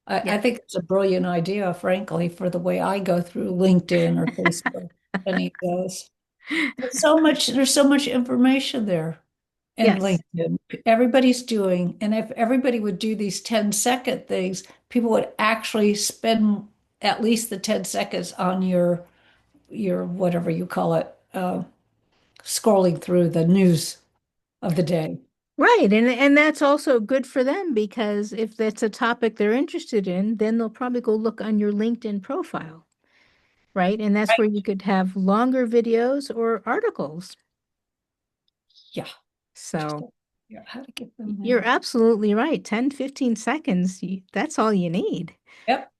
I Yeah. think it's a brilliant idea, frankly, for the way I go through LinkedIn or Facebook, any of those. There's so much information there in Yes. LinkedIn. Everybody's doing, and if everybody would do these 10-second things, people would actually spend at least the 10 seconds on your whatever you call it, scrolling through the news of the day. Right. And that's also good for them because if that's a topic they're interested in, then they'll probably go look on your LinkedIn profile, right? And that's Right. where you could have longer videos or articles. Yeah. So Yeah, how to get them you're there. absolutely right. 10, 15 seconds, that's all you need. Yep.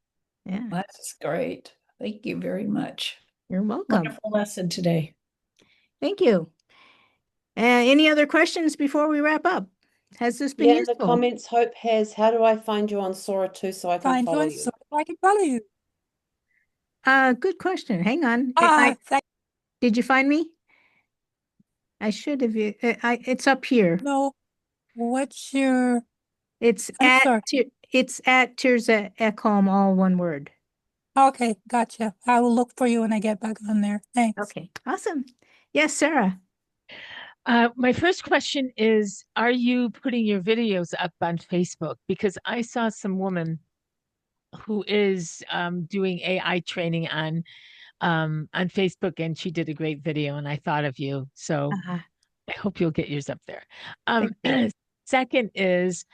Yeah. That's great. Thank you very much. You're welcome. Wonderful lesson today. Thank you. Any other questions before we wrap up? Has this been Yeah, in the useful? comments, Hope has, how do I find you on Sora too so I can Find you follow on you? Sora so I can follow you. Good question. Hang on. Did you find me? I should have. It's up here. No, what's your, It's I'm at sorry. it's at Terza Ekholm, all one word. Okay, gotcha. I will look for you when I get back on there. Thanks. Okay, awesome. Yes, Sarah. My first question is, are you putting your videos up on Facebook? Because I saw some woman who is doing AI training on Facebook, and she did a great video, and I thought of you. So Uh, I hope you'll get yours up there. thank you. Second is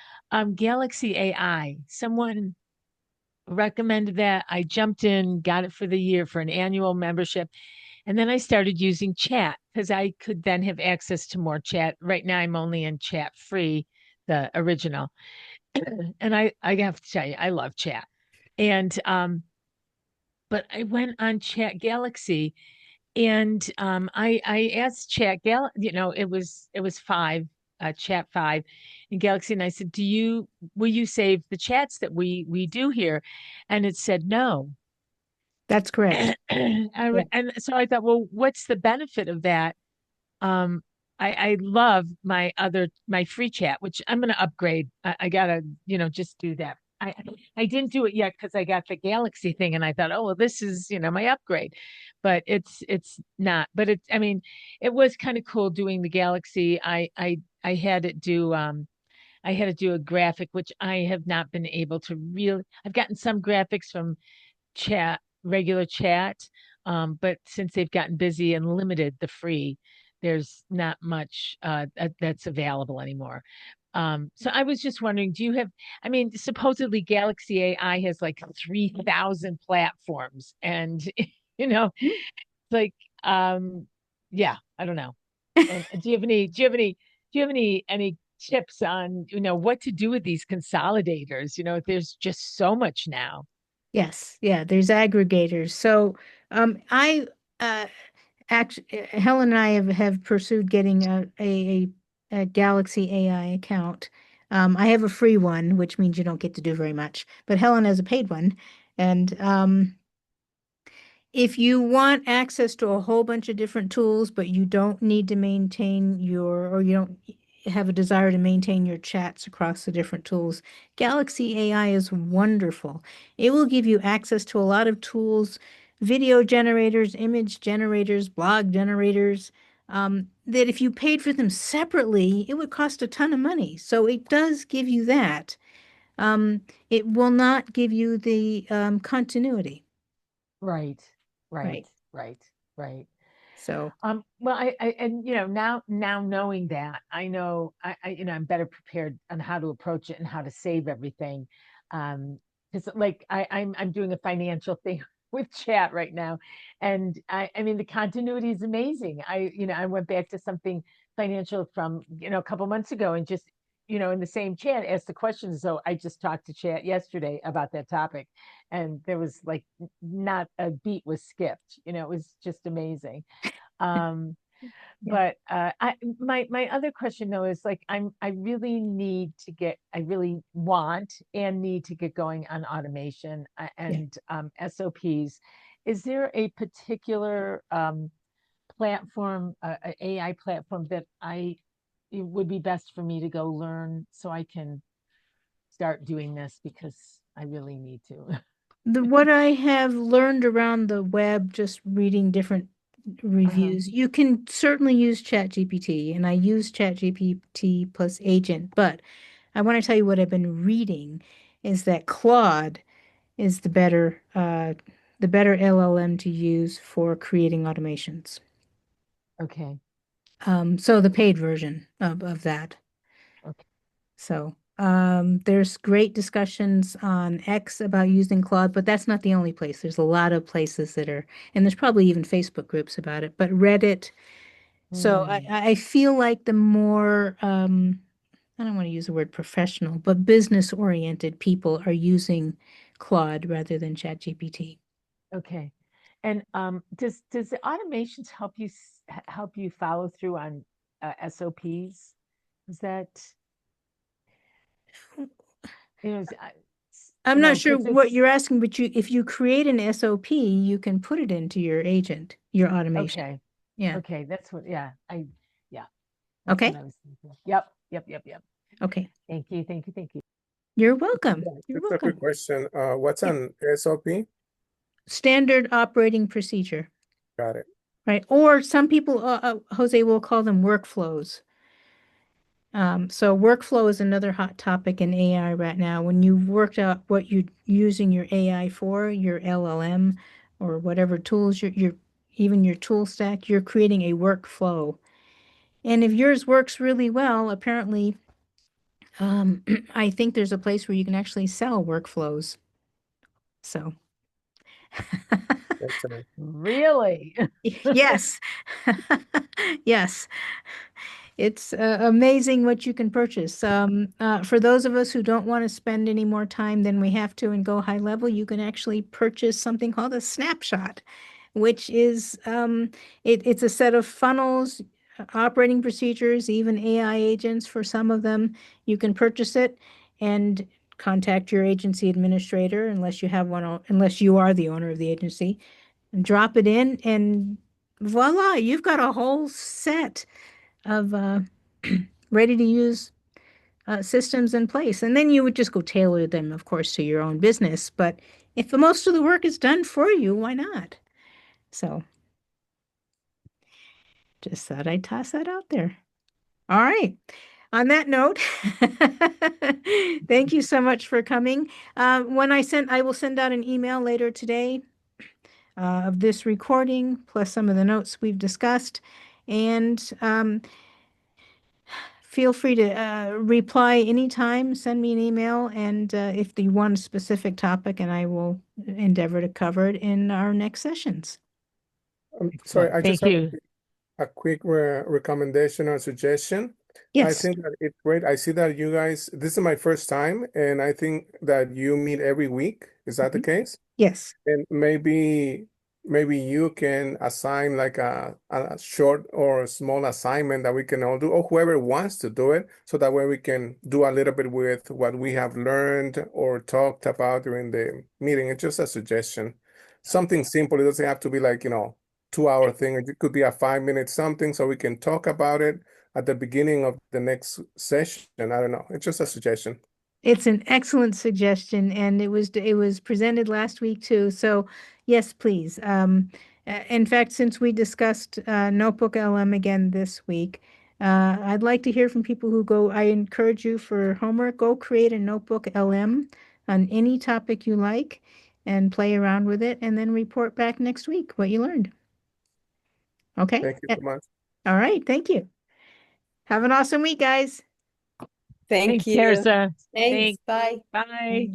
Galaxy AI. Someone recommended that. I jumped in, got it for the year for an annual membership. And then I started using chat because I could then have access to more chat. Right now, I'm only in chat free, the original. And I have to tell you, I love chat. And, but I went on Chat Galaxy and I asked it was chat five in Galaxy, and I said, will you save the chats that we do here? And it said no. That's correct. Yeah. And so I thought, well, what's the benefit of that? Um, I love my free chat, which I'm going to upgrade. I gotta, just do that. I didn't do it yet because I got the Galaxy thing, and I thought, oh well, this is my upgrade, but it's not. But I mean, it was kind of cool doing the Galaxy. I had it do I had to do a graphic, which I have not been able to really. I've gotten some graphics from regular chat. But since they've gotten busy and limited the free, there's not much that's available anymore. So I was just wondering, I mean, supposedly Galaxy AI has like 3,000 platforms and, you know, like, um, yeah, I don't know. And do you have any tips on, what to do with these consolidators? There's just so much now. Yes, yeah, there's aggregators. So I actually Helen and I have pursued getting a Galaxy AI account. I have a free one, which means you don't get to do very much, but Helen has a paid one. And if you want access to a whole bunch of different tools, but you don't need to maintain or you don't have a desire to maintain your chats across the different tools, Galaxy AI is wonderful. It will give you access to a lot of tools, video generators, image generators, blog generators, that if you paid for them separately, it would cost a ton of money. So it does give you that. Um, it will not give you the continuity. Right, Right. right, right, right. So. Well, and now knowing that, I know I'm better prepared on how to approach it and how to save everything. Because like I'm doing a financial thing with chat right now, and I mean the continuity is amazing. I went back to something financial from a couple months ago and just in the same chat asked the questions. So I just talked to chat yesterday about that topic, and there was like not a beat was skipped. It was just amazing. Um, But my other question though is like I really want and need to get going on automation and SOPs. Is there a particular platform, AI platform that it would be best for me to go learn so I can start doing this because I really need to. What I have learned around the web, just reading different reviews, you can certainly use ChatGPT, and I use ChatGPT plus Agent, but I want to tell you what I've been reading is that Claude is the better LLM to use for creating automations. Okay. So the paid version of that. Okay. So there's great discussions on X about using Claude, but that's not the only place. There's a lot of places that are, and there's probably even Facebook groups about it, but Reddit. So I feel like the more, I don't want to use the word professional, but business-oriented people are using Claude rather than ChatGPT. Okay. And does the automations help you follow through on SOPs? Is that I'm not sure what you're asking, but if you create an SOP, you can put it into your agent, your automation. Okay. Yeah. Okay, that's what. Yeah. That's Okay. what I was thinking. Yep. Okay. Thank you. You're welcome. You're Just a quick welcome. question. What's an SOP? Standard operating procedure, Got it. right? Or some people, Jose, will call them workflows. So workflow is another hot topic in AI right now. When you've worked out what you're using your AI for, your LLM or whatever tools you're even your tool stack, you're creating a workflow. And if yours works really well, apparently, I think there's a place where you can actually sell workflows. So, Excellent. Really? yes, yes. It's amazing what you can purchase. For those of us who don't want to spend any more time than we have to and go high level, you can actually purchase something called a snapshot, which is it's a set of funnels, operating procedures, even AI agents for some of them. You can purchase it and contact your agency administrator unless you have one, unless you are the owner of the agency, and drop it in, and voila, you've got a whole set of ready to use systems in place. And then you would just go tailor them, of course, to your own business. But if the most of the work is done for you, why not? So just thought I'd toss that out there. All right. On that note, thank you so much for coming. I will send out an email later today of this recording, plus some of the notes we've discussed. And feel free to reply anytime, send me an email, and if you want a specific topic, and I will endeavor to cover it in our next sessions. Sorry, I just Thank have you. a quick recommendation or suggestion. I Yes. think that it's great. I see that you guys, this is my first time, and I think that you meet every week. Is that the case? Yes. And maybe you can assign like a short or small assignment that we can all do, or whoever wants to do it, so that way we can do a little bit with what we have learned or talked about during the meeting. It's just a suggestion. Something simple. It doesn't have to be like, 2-hour thing. It could be a 5-minute something so we can talk about it at the beginning of the next session. I don't know. It's just a suggestion. It's an excellent suggestion, and it was presented last week too. So yes, please. In fact, since we discussed NotebookLM again this week, I'd like to hear from people who go. I encourage you for homework, go create a NotebookLM on any topic you like and play around with it, and then report back next week what you learned. Okay? Thank you so much. All right. Thank you. Have an awesome week, guys. Thank Thanks, you. Terza. Thanks. Bye. Bye.